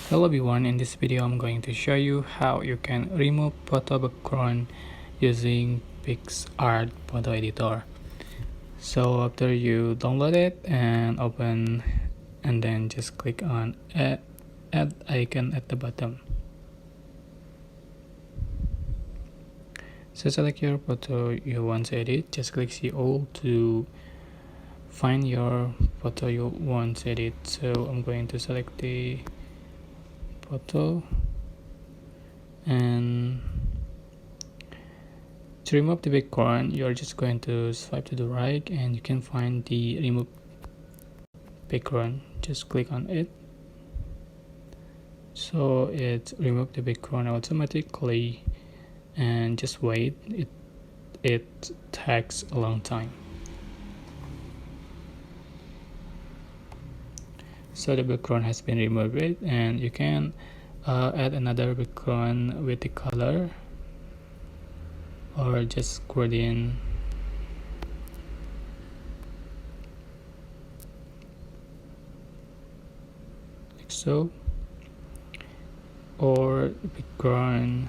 Hello everyone, in this video I'm going to show you how you can remove photo background using Picsart photo editor. So after you download it and open, and then just click on add icon at the bottom. So select your photo you want to edit, just click see all to find your photo you want to edit. So I'm going to select the photo, and to remove the background you're just going to swipe to the right and you can find the remove background. Just click on it, so it remove the background automatically, and just wait, it takes a long time. So the background has been removed, and you can add another background with the color, or just scroll in like so, or background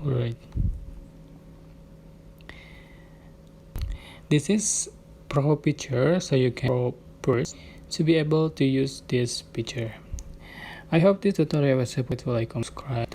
right. This is pro picture, so you can pro first to be able to use this picture. I hope this tutorial was helpful. Like, subscribe.